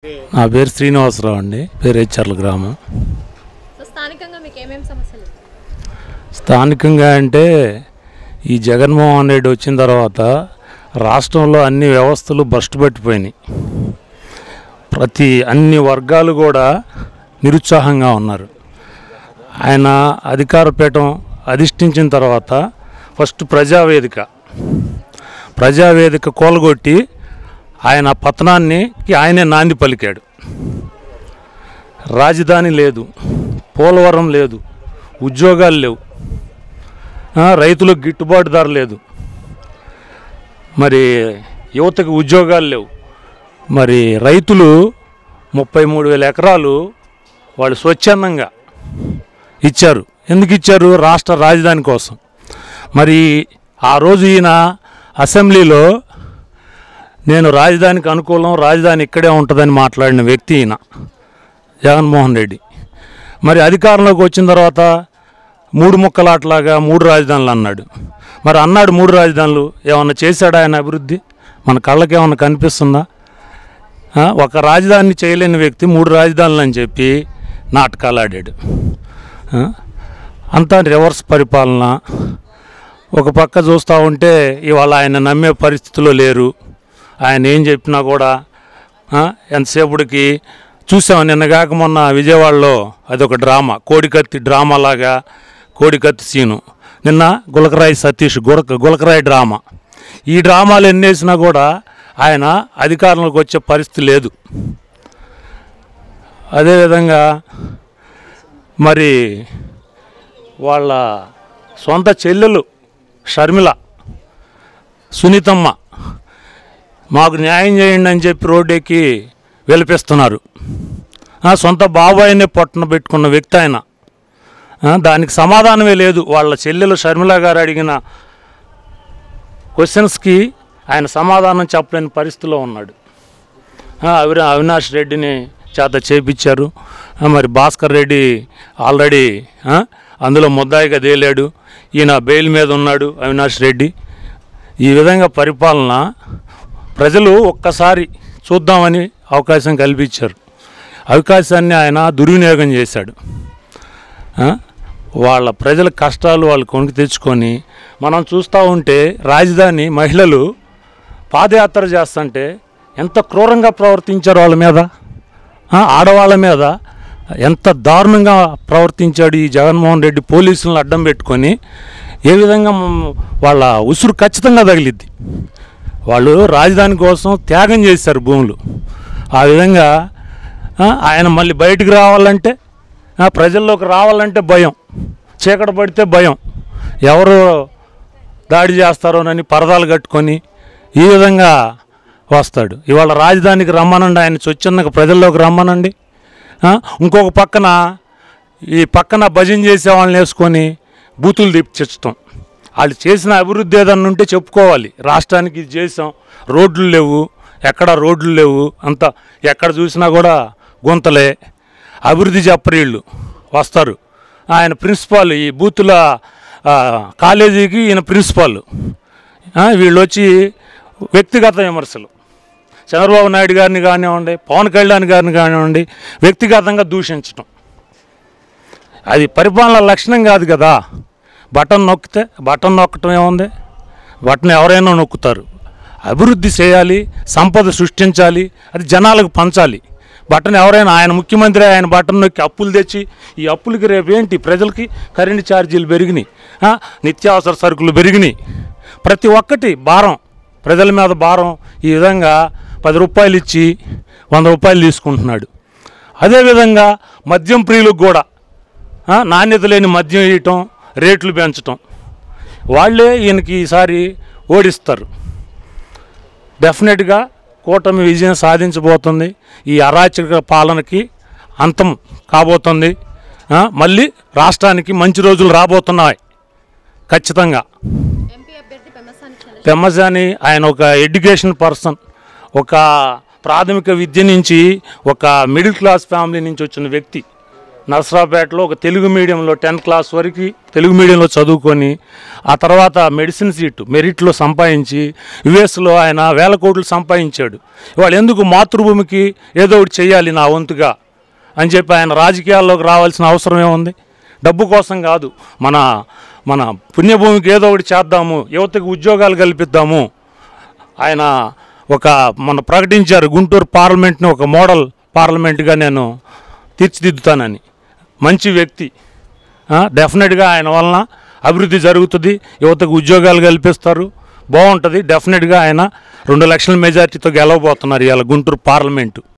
నా పేరు శ్రీనివాసరావు అండి. పేరేచర్ల గ్రామం. స్థానికంగా అంటే ఈ జగన్మోహన్ రెడ్డి వచ్చిన తర్వాత రాష్ట్రంలో అన్ని వ్యవస్థలు భ్రష్టు పట్టిపోయినాయి. అన్ని వర్గాలు కూడా నిరుత్సాహంగా ఉన్నారు. ఆయన అధికార పీఠం అధిష్ఠించిన తర్వాత ఫస్ట్ ప్రజావేదిక కూలగొట్టి ఆయన పతనానికి ఆయనే నాంది పలికాడు. రాజధాని లేదు, పోలవరం లేదు, ఉద్యోగాలు లేవు, రైతులకు గిట్టుబాటు ధర లేదు, మరి యువతకు ఉద్యోగాలు లేవు. మరి రైతులు 33,000 ఎకరాలు వాళ్ళు స్వచ్ఛందంగా ఇచ్చారు. ఎందుకు ఇచ్చారు? రాష్ట్ర రాజధాని కోసం. మరి ఆ రోజు ఈయన అసెంబ్లీలో నేను రాజధానికి అనుకూలం, రాజధాని ఇక్కడే ఉంటుందని మాట్లాడిన వ్యక్తి ఈయన జగన్మోహన్ రెడ్డి. మరి అధికారంలోకి వచ్చిన తర్వాత 3 ముక్కలాట్లాగా 3 రాజధానులు అన్నాడు. మరి అన్నాడు 3 రాజధానులు, ఏమన్నా చేశాడా ఆయన అభివృద్ధి? మన కళ్ళకి ఏమన్నా కనిపిస్తుందా? ఒక రాజధాని చేయలేని వ్యక్తి 3 రాజధానులు అని చెప్పి నాటకాలు ఆడాడు. అంతా రివర్స్ పరిపాలన. ఒక పక్క చూస్తూ ఉంటే ఇవాళ ఆయన నమ్మే పరిస్థితిలో లేరు. ఆయన ఏం చెప్పినా కూడా ఎంతసేపటికి చూసాం. నిన్నగాక మొన్న విజయవాడలో అదొక డ్రామా, కోడికత్తి డ్రామాలాగా, కోడికత్తి సీను. నిన్న గులకరాయి సతీష్ గులకరాయి డ్రామా. ఈ డ్రామాలు ఎన్నేసినా కూడా ఆయన అధికారంలోకి వచ్చే పరిస్థితి లేదు. అదేవిధంగా మరి వాళ్ళ సొంత చెల్లెలు షర్మిల, సునీతమ్మ మాకు న్యాయం చేయండి అని చెప్పి రోడ్డెక్కి వెలిపిస్తున్నారు. సొంత బాబాయినే పొట్టన పెట్టుకున్న వ్యక్తి ఆయన. దానికి సమాధానమే లేదు. వాళ్ళ చెల్లెలు షర్మిల గారు అడిగిన క్వశ్చన్స్కి ఆయన సమాధానం చెప్పలేని పరిస్థితిలో ఉన్నాడు. అవినాష్ రెడ్డిని చేత చేపించారు. మరి భాస్కర్ రెడ్డి ఆల్రెడీ అందులో ముద్దాయిగా తేలాడు. ఈయన బెయిల్ మీద ఉన్నాడు అవినాష్ రెడ్డి. ఈ విధంగా పరిపాలన ప్రజలు ఒక్కసారి చూద్దామని అవకాశం కల్పించారు. అవకాశాన్ని ఆయన దుర్వినియోగం చేశాడు. వాళ్ళ ప్రజల కష్టాలు వాళ్ళు కొనుక్కు తెచ్చుకొని మనం చూస్తూ ఉంటే రాజధాని మహిళలు పాదయాత్ర చేస్తుంటే ఎంత క్రూరంగా ప్రవర్తించారు వాళ్ళ మీద, ఆడవాళ్ళ మీద ఎంత దారుణంగా ప్రవర్తించాడు ఈ జగన్మోహన్ రెడ్డి. పోలీసులను అడ్డం పెట్టుకొని ఏ విధంగా వాళ్ళ ఉసురు ఖచ్చితంగా తగిలిద్ది. వాళ్ళు రాజధాని కోసం త్యాగం చేశారు భూములు. ఆ విధంగా ఆయన మళ్ళీ బయటికి రావాలంటే, ప్రజల్లోకి రావాలంటే భయం, చీకటి పడితే భయం, ఎవరు దాడి చేస్తారోనని పరదాలు కట్టుకొని ఈ విధంగా వస్తాడు. ఇవాళ రాజధానికి రమ్మనండి, ఆయన స్వచ్ఛందంగా ప్రజల్లోకి రమ్మనండి. ఇంకొక పక్కన భజన చేసే వాళ్ళని వేసుకొని బూతులు తెప్పించడం. వాళ్ళు చేసిన అభివృద్ధి ఏదన్నా ఉంటే చెప్పుకోవాలి. రాష్ట్రానికి ఇది చేసాం, రోడ్లు లేవు, ఎక్కడ రోడ్లు లేవు, అంతా ఎక్కడ చూసినా కూడా గుంతలే, అభివృద్ధి చెప్పరీళ్ళు వస్తారు. ఆయన ప్రిన్సిపాల్, ఈ బూతుల కాలేజీకి ఈయన ప్రిన్సిపాల్. వీళ్ళు వచ్చి వ్యక్తిగత విమర్శలు, చంద్రబాబు నాయుడు గారిని కానివ్వండి, పవన్ కళ్యాణ్ గారిని కానివ్వండి, వ్యక్తిగతంగా దూషించడం. అది పరిపాలన లక్షణం కాదు కదా. బటన్ నొక్కటం ఏముంది? బటన్ ఎవరైనా నొక్కుతారు. అభివృద్ధి చేయాలి, సంపద సృష్టించాలి, అది జనాలకు పంచాలి. బటన్ ఎవరైనా, ఆయన ముఖ్యమంత్రి, ఆయన బటన్ నొక్కి అప్పులు తెచ్చి, ఈ అప్పులకి రేపేంటి ప్రజలకి కరెంటు ఛార్జీలు పెరిగినాయి, నిత్యావసర సరుకులు పెరిగినాయి, ప్రతి ఒక్కటి భారం, ప్రజల మీద భారం. ఈ విధంగా 10 రూపాయలు ఇచ్చి 100 రూపాయలు తీసుకుంటున్నాడు. అదేవిధంగా మద్యం ప్రియులకు కూడా నాణ్యత లేని మద్యం ఇవ్వటం, రేట్లు పెంచటం. వాళ్ళే ఈయనకి ఈసారి ఓడిస్తారు. డెఫినెట్గా కూటమి విజయం సాధించబోతుంది. ఈ అరాచక పాలనకి అంతం కాబోతుంది. మళ్ళీ రాష్ట్రానికి మంచి రోజులు రాబోతున్నాయి ఖచ్చితంగా. పెమ్మసాని ఆయన ఒక ఎడ్యుకేషన్ పర్సన్, ఒక ప్రాథమిక విద్య నుంచి, ఒక మిడిల్ క్లాస్ ఫ్యామిలీ నుంచి వచ్చిన వ్యక్తి. నర్సరావుపేటలో ఒక తెలుగు మీడియంలో 10th క్లాస్ వరకు తెలుగు మీడియంలో చదువుకొని ఆ తర్వాత మెడిసిన్ సీటు మెరిట్లో సంపాదించి యుఎస్లో ఆయన వేల కోట్లు సంపాదించాడు. ఇవాళ ఎందుకు మాతృభూమికి ఏదో ఒకటి చేయాలి నా వంతుగా అని చెప్పి ఆయన రాజకీయాల్లోకి రావాల్సిన అవసరం ఏముంది? డబ్బు కోసం కాదు, మన మన పుణ్యభూమికి ఏదో ఒకటి చేద్దాము, యువతకు ఉద్యోగాలు కల్పిద్దాము. ఆయన మన ప్రకటించారు గుంటూరు పార్లమెంట్ని ఒక మోడల్ పార్లమెంట్గా నేను తీర్చిదిద్దుతానని. మంచి వ్యక్తి, డెఫినెట్గా ఆయన వలన అభివృద్ధి జరుగుతుంది, యువతకు ఉద్యోగాలు కల్పిస్తారు, బాగుంటుంది. డెఫినెట్గా ఆయన 2 లక్షల మెజార్టీతో గెలవబోతున్నారు ఇవాళ గుంటూరు పార్లమెంటు.